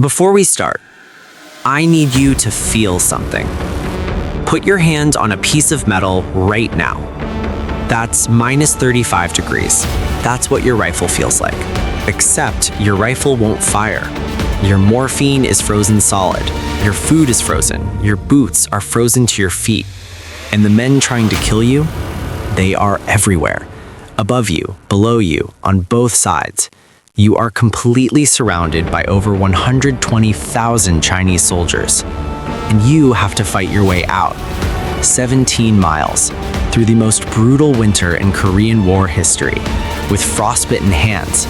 Before we start, I need you to feel something. Put your hand on a piece of metal right now. That's minus 35 degrees. That's what your rifle feels like. Except your rifle won't fire. Your morphine is frozen solid. Your food is frozen. Your boots are frozen to your feet. And the men trying to kill you, they are everywhere. Above you, below you, on both sides. You are completely surrounded by over 120,000 Chinese soldiers. And you have to fight your way out. 17 miles through the most brutal winter in Korean War history, with frostbitten hands,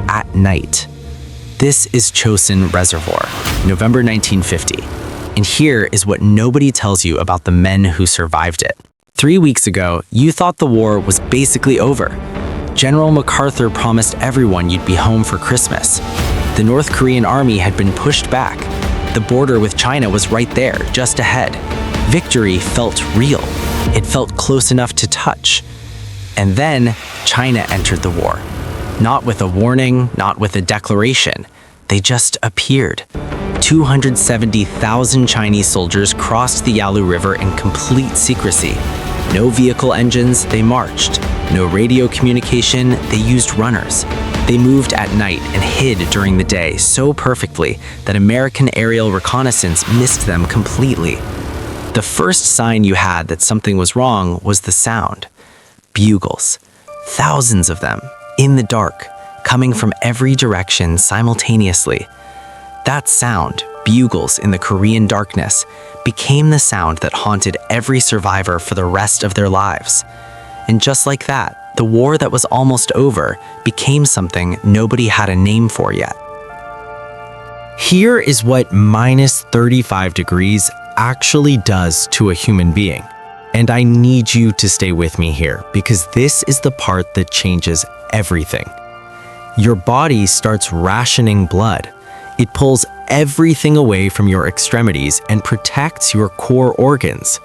at night. This is Chosin Reservoir, November 1950. And here is what nobody tells you about the men who survived it. 3 weeks ago, you thought the war was basically over. General MacArthur promised everyone you'd be home for Christmas. The North Korean army had been pushed back. The border with China was right there, just ahead. Victory felt real. It felt close enough to touch. And then China entered the war. Not with a warning, not with a declaration. They just appeared. 270,000 Chinese soldiers crossed the Yalu River in complete secrecy. No vehicle engines, they marched. No radio communication, they used runners. They moved at night and hid during the day so perfectly that American aerial reconnaissance missed them completely. The first sign you had that something was wrong was the sound. Bugles. Thousands of them, in the dark, coming from every direction simultaneously. That sound, bugles in the Korean darkness, became the sound that haunted every survivor for the rest of their lives. And just like that, the war that was almost over became something nobody had a name for yet. Here is what minus 35 degrees actually does to a human being. And I need you to stay with me here, because this is the part that changes everything. Your body starts rationing blood. It pulls everything away from your extremities and protects your core organs.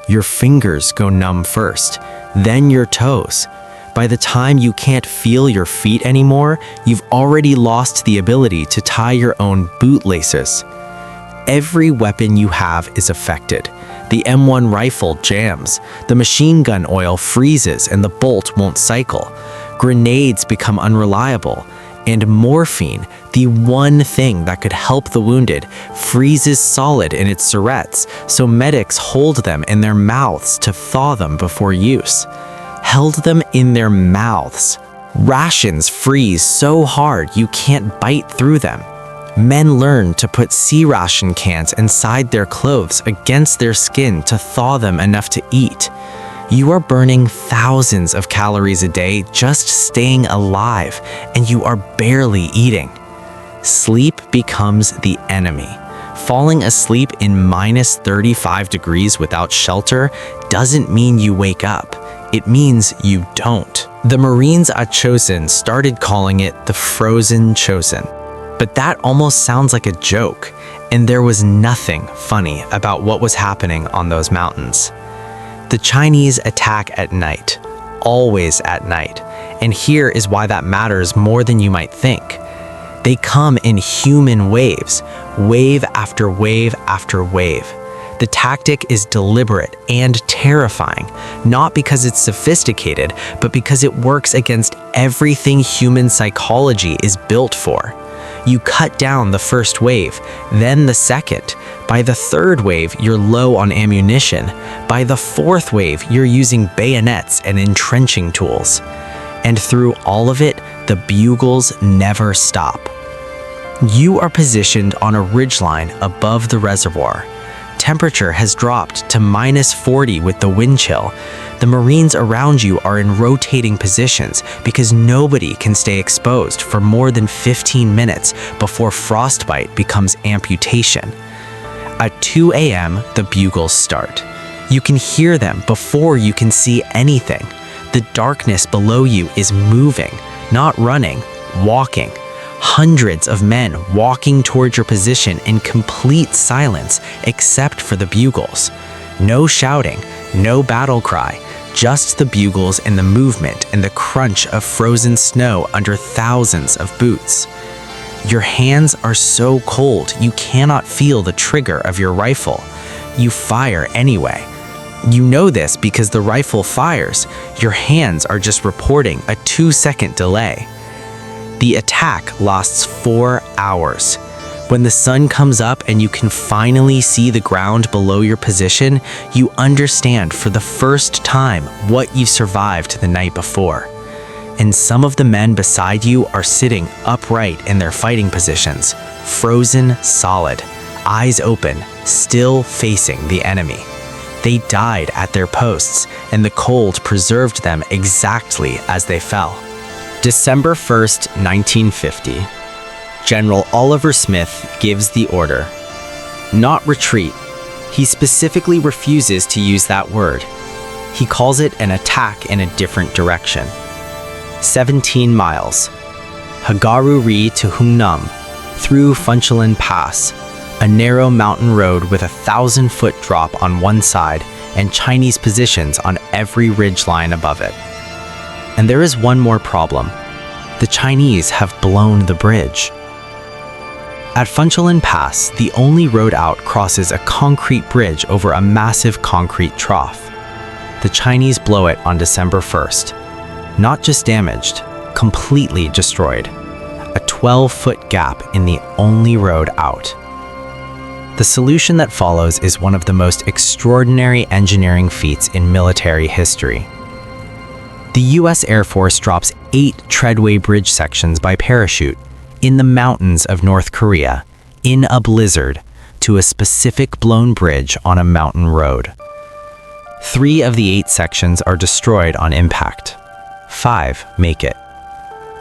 Your fingers go numb first, then your toes. By the time you can't feel your feet anymore, you've already lost the ability to tie your own bootlaces. Every weapon you have is affected. The M1 rifle jams, the machine gun oil freezes and the bolt won't cycle. Grenades become unreliable, and morphine, the one thing that could help the wounded, freezes solid in its syrettes, so medics hold them in their mouths to thaw them before use. Held them in their mouths. Rations freeze so hard you can't bite through them. Men learn to put C-ration cans inside their clothes against their skin to thaw them enough to eat. You are burning thousands of calories a day just staying alive, and you are barely eating. Sleep becomes the enemy. Falling asleep in minus 35 degrees without shelter doesn't mean you wake up. It means you don't. The Marines at Chosin started calling it the frozen Chosin. But that almost sounds like a joke, and there was nothing funny about what was happening on those mountains. The Chinese attack at night, always at night, and here is why that matters more than you might think. They come in human waves, wave after wave after wave. The tactic is deliberate and terrifying, not because it's sophisticated, but because it works against everything human psychology is built for. You cut down the first wave, then the second. By the third wave, you're low on ammunition. By the fourth wave, you're using bayonets and entrenching tools. And through all of it, the bugles never stop. You are positioned on a ridgeline above the reservoir. Temperature has dropped to minus 40 with the wind chill. The Marines around you are in rotating positions because nobody can stay exposed for more than 15 minutes before frostbite becomes amputation. At 2 a.m., the bugles start. You can hear them before you can see anything. The darkness below you is moving, not running, walking. Hundreds of men walking towards your position in complete silence except for the bugles. No shouting, no battle cry, just the bugles and the movement and the crunch of frozen snow under thousands of boots. Your hands are so cold, you cannot feel the trigger of your rifle. You fire anyway. You know this because the rifle fires. Your hands are just reporting a 2-second delay. The attack lasts 4 hours. When the sun comes up and you can finally see the ground below your position, you understand for the first time what you survived the night before. And some of the men beside you are sitting upright in their fighting positions, frozen solid, eyes open, still facing the enemy. They died at their posts, and the cold preserved them exactly as they fell. December 1st, 1950. General Oliver Smith gives the order. Not retreat. He specifically refuses to use that word. He calls it an attack in a different direction. 17 miles. Hagaru-ri to Hungnam, through Funchalen Pass, a narrow mountain road with a 1,000-foot drop on one side and Chinese positions on every ridgeline above it. And there is one more problem. The Chinese have blown the bridge. At Funchalen Pass, the only road out crosses a concrete bridge over a massive concrete trough. The Chinese blow it on December 1st. Not just damaged, completely destroyed. A 12-foot gap in the only road out. The solution that follows is one of the most extraordinary engineering feats in military history. The US Air Force drops 8 treadway bridge sections by parachute in the mountains of North Korea, in a blizzard, to a specific blown bridge on a mountain road. 3 of the 8 sections are destroyed on impact. 5 make it.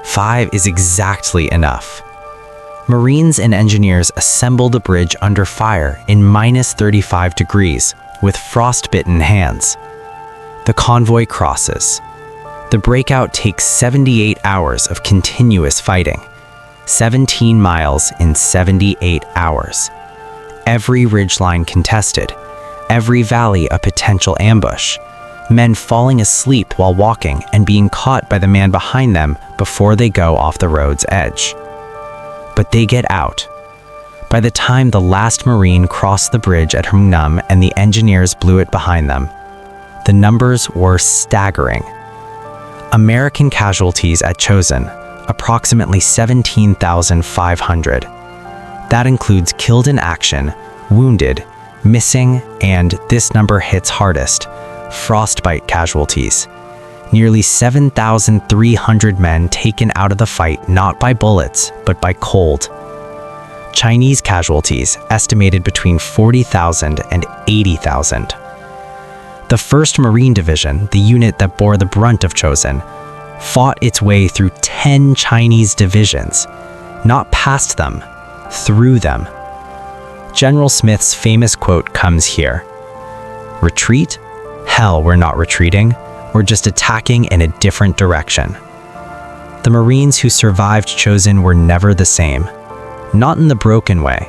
5 is exactly enough. Marines and engineers assemble the bridge under fire in minus 35 degrees with frostbitten hands. The convoy crosses. The breakout takes 78 hours of continuous fighting. 17 miles in 78 hours. Every ridgeline contested, every valley a potential ambush. Men falling asleep while walking and being caught by the man behind them before they go off the road's edge. But they get out. By the time the last Marine crossed the bridge at Hungnam and the engineers blew it behind them, the numbers were staggering. American casualties at Chosin, approximately 17,500. That includes killed in action, wounded, missing, and, this number hits hardest, frostbite casualties. Nearly 7,300 men taken out of the fight not by bullets, but by cold. Chinese casualties estimated between 40,000 and 80,000. The 1st Marine Division, the unit that bore the brunt of Chosin, fought its way through 10 Chinese divisions, not past them, through them. General Smith's famous quote comes here. Retreat? Hell, we're not retreating. We're just attacking in a different direction. The Marines who survived Chosin were never the same. Not in the broken way,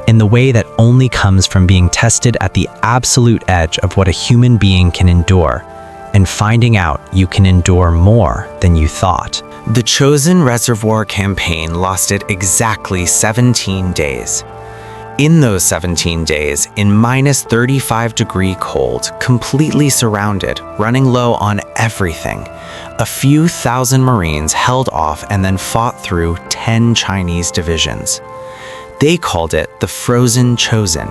in the way that only comes from being tested at the absolute edge of what a human being can endure, and finding out you can endure more than you thought. The Chosin Reservoir campaign lasted exactly 17 days. In those 17 days, in minus 35-degree cold, completely surrounded, running low on everything, a few thousand Marines held off and then fought through 10 Chinese divisions. They called it the Frozen Chosin.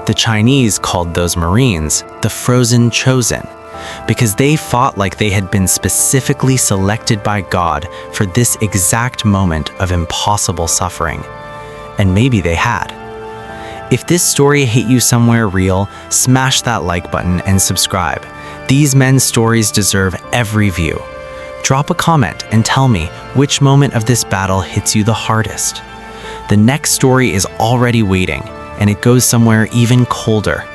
The Chinese called those Marines the Frozen Chosin, because they fought like they had been specifically selected by God for this exact moment of impossible suffering. And maybe they had. If this story hit you somewhere real, smash that like button and subscribe. These men's stories deserve every view. Drop a comment and tell me which moment of this battle hits you the hardest. The next story is already waiting, and it goes somewhere even colder.